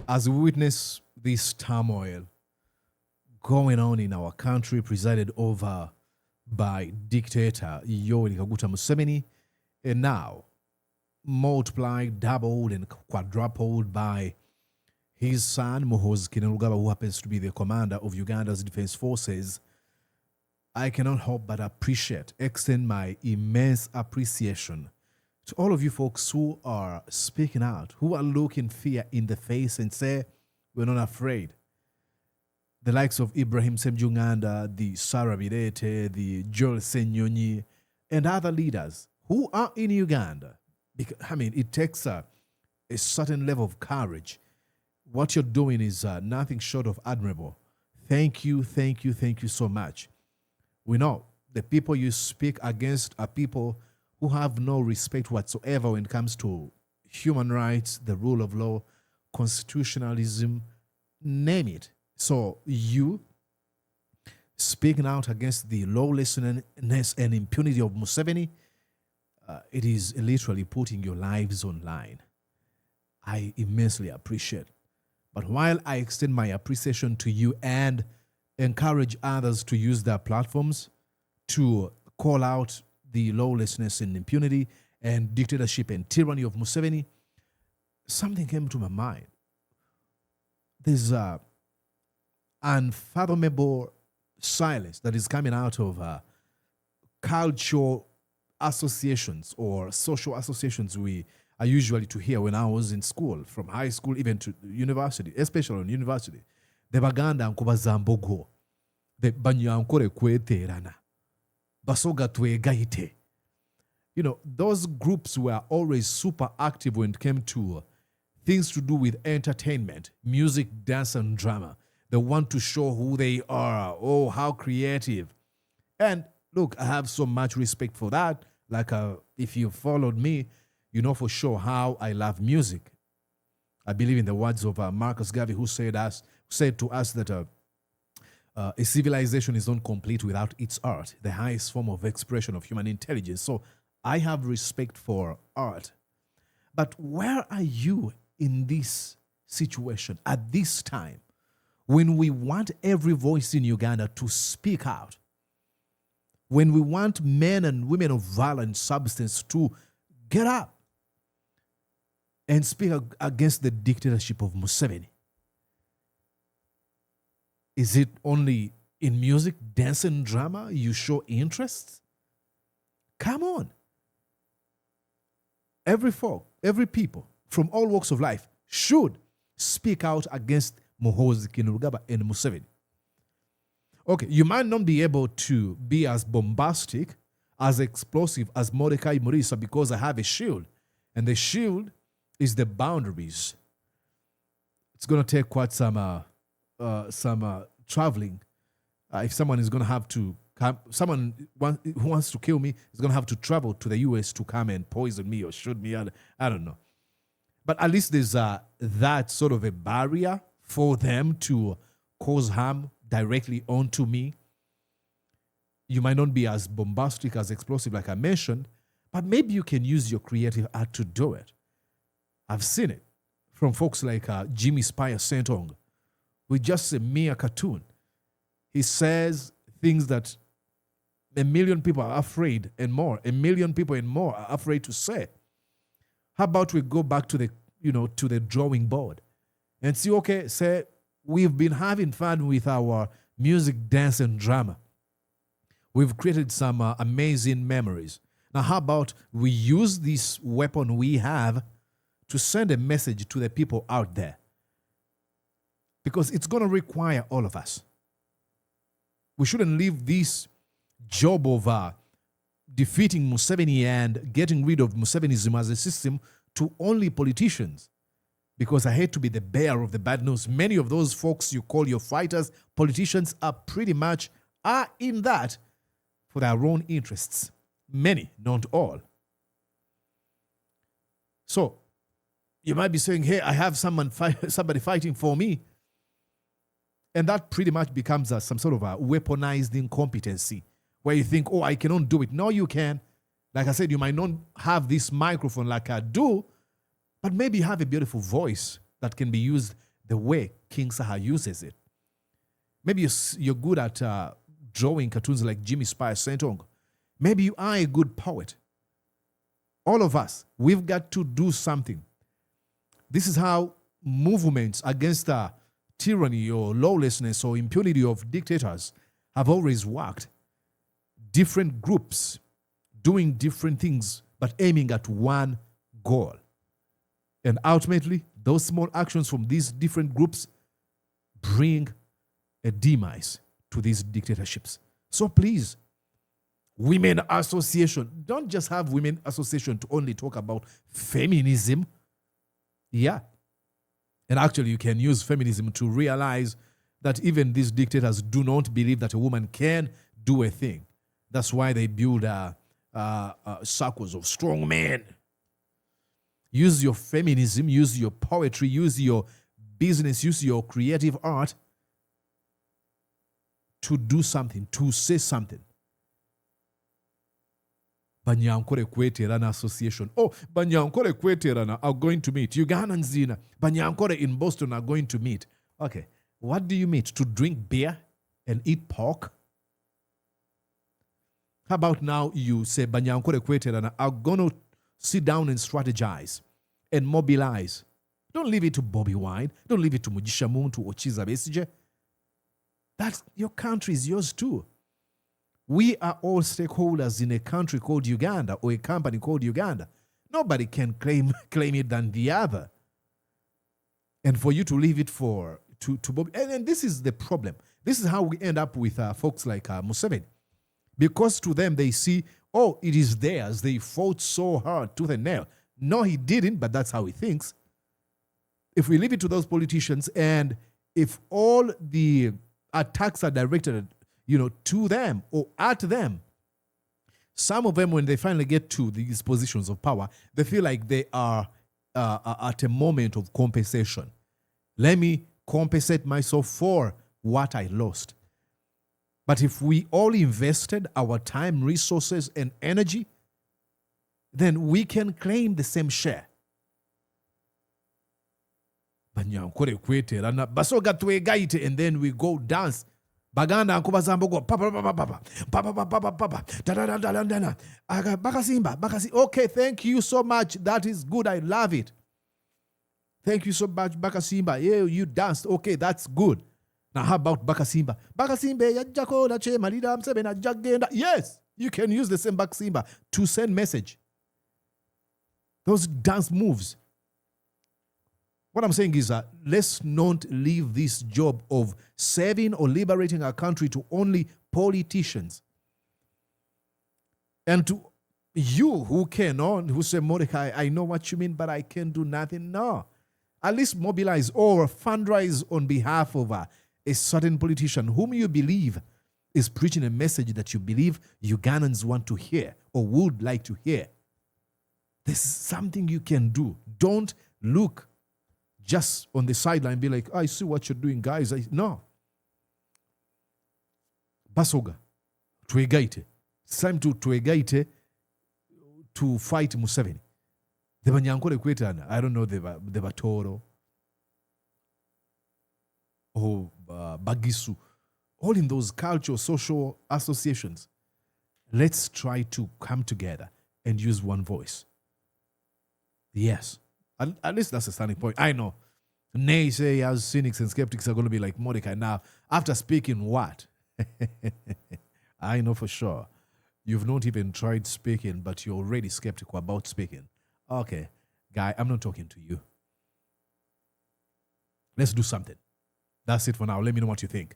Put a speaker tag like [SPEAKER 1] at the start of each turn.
[SPEAKER 1] As we witness this turmoil going on in our country, presided over by dictator Yoweri Kaguta Museveni, and now multiplied, doubled, and quadrupled by his son, Muhoozi Kainerugaba, who happens to be the commander of Uganda's defense forces, I cannot help but extend my immense appreciation to all of you folks who are speaking out, who are looking fear in the face and say, we're not afraid. The likes of Ibrahim Semjunganda, the Sarah Birete, the Joel Senyonyi, and other leaders who are in Uganda. Because, it takes a certain level of courage. What you're doing is nothing short of admirable. Thank you so much. We know the people you speak against are people who have no respect whatsoever when it comes to human rights, the rule of law, constitutionalism, name it. So you speaking out against the lawlessness and impunity of Museveni, it is literally putting your lives online. I immensely appreciate. But while I extend my appreciation to you and encourage others to use their platforms to call out the lawlessness and impunity and dictatorship and tyranny of Museveni, something came to my mind. There's unfathomable silence that is coming out of cultural associations or social associations I usually to hear when I was in school, from high school even to university, especially in university. The Buganda Nkobazambogo, the Banyankore Kweterana, Basoga Twegaite. Those groups were always super active when it came to things to do with entertainment, music, dance, and drama. They want to show who they are. Oh, how creative. And look, I have so much respect for that. Like if you followed me, you know for sure how I love music. I believe in the words of Marcus Garvey, who said to us that a civilization is not complete without its art, the highest form of expression of human intelligence. So I have respect for art. But where are you in this situation at this time when we want every voice in Uganda to speak out? When we want men and women of valor and substance to get up and speak against the dictatorship of Museveni? Is it only in music, dance, and drama you show interest? Come on. Every folk, every people from all walks of life should speak out against Muhoozi Kainerugaba and Museveni. Okay, you might not be able to be as bombastic, as explosive as Mordecai Murisa because I have a shield. And the shield is the boundaries. It's going to take quite some traveling. If someone is going to have to come, someone who wants to kill me is going to have to travel to the US to come and poison me or shoot me. I don't know. But at least there's that sort of a barrier for them to cause harm directly onto me. You might not be as bombastic, as explosive like I mentioned, but maybe you can use your creative art to do it. I've seen it from folks like Jimmy Spire Sentong, with just a mere cartoon. He says things that 1 million people are afraid and more. 1 million people and more are afraid to say. How about we go back to the drawing board and see, okay, say we've been having fun with our music, dance, and drama. We've created some amazing memories. Now, how about we use this weapon we have to send a message to the people out there? Because it's going to require all of us. We shouldn't leave this job of defeating Museveni and getting rid of Musevenism as a system to only politicians. Because I hate to be the bearer of the bad news. Many of those folks you call your fighters, politicians, are pretty much in that for their own interests. Many, not all. So, you might be saying, hey, I have somebody fighting for me. And that pretty much becomes some sort of a weaponized incompetency where you think, oh, I cannot do it. No, you can. Like I said, you might not have this microphone like I do, but maybe you have a beautiful voice that can be used the way King Saha uses it. Maybe you're good at drawing cartoons like Jimmy Spire Sentong. Maybe you are a good poet. All of us, we've got to do something. This is how movements against tyranny or lawlessness or impunity of dictators have always worked. Different groups doing different things, but aiming at one goal. And ultimately, those small actions from these different groups bring a demise to these dictatorships. So please, Women Association, don't just have Women Association to only talk about feminism. Yeah. And actually, you can use feminism to realize that even these dictators do not believe that a woman can do a thing. That's why they build circles of strong men. Use your feminism, use your poetry, use your business, use your creative art to do something, to say something. Banyankore Kweterana Association. Oh, Banyankore Kweterana are going to meet. Ugandans in Banyankore in Boston are going to meet. Okay, what do you meet? To drink beer and eat pork? How about now you say Banyankore Kweterana are going to sit down and strategize and mobilize? Don't leave it to Bobby Wine. Don't leave it to Mugisha Muntu or Chiza Besije. That's your country is yours too. We are all stakeholders in a country called Uganda or a company called Uganda. Nobody can claim it than the other. And for you to leave it to Bobby, and this is the problem. This is how we end up with folks like Museveni. Because to them they see, oh, it is theirs. They fought so hard tooth and nail. No, he didn't, but that's how he thinks. If we leave it to those politicians, and if all the attacks are directed to them or at them, some of them, when they finally get to these positions of power, they feel like they are at a moment of compensation. Let me compensate myself for what I lost. But if we all invested our time, resources, and energy, then we can claim the same share. Banyankore Kweterana, Basoga Twegaite, and then we go dance. Buganda Nkobazambogo, Bakasimba. Okay, thank you so much. That is good. I love it. Thank you so much, Bakasimba. Yeah, you danced. Okay, that's good. Now, how about Bakasimba? Yes, you can use the same Bakasimba to send message. Those dance moves. What I'm saying is let's not leave this job of saving or liberating our country to only politicians. And to you who who say, Mordecai, I know what you mean, but I can't do nothing. No. At least mobilize or fundraise on behalf of a certain politician whom you believe is preaching a message that you believe Ugandans want to hear or would like to hear. This is something you can do. Don't look just on the sideline and be like, I see what you're doing, guys. No. Basoga Twegaite. It's time to Twegaite to fight Museveni. The Banyankore Kweterana, I don't know, the Batoro or Bagisu, all in those cultural, social associations. Let's try to come together and use one voice. Yes. At least that's a starting point. I know. Naysayers, cynics, and skeptics are going to be like, Mordecai, now, after speaking what? I know for sure. You've not even tried speaking, but you're already skeptical about speaking. Okay, guy, I'm not talking to you. Let's do something. That's it for now. Let me know what you think.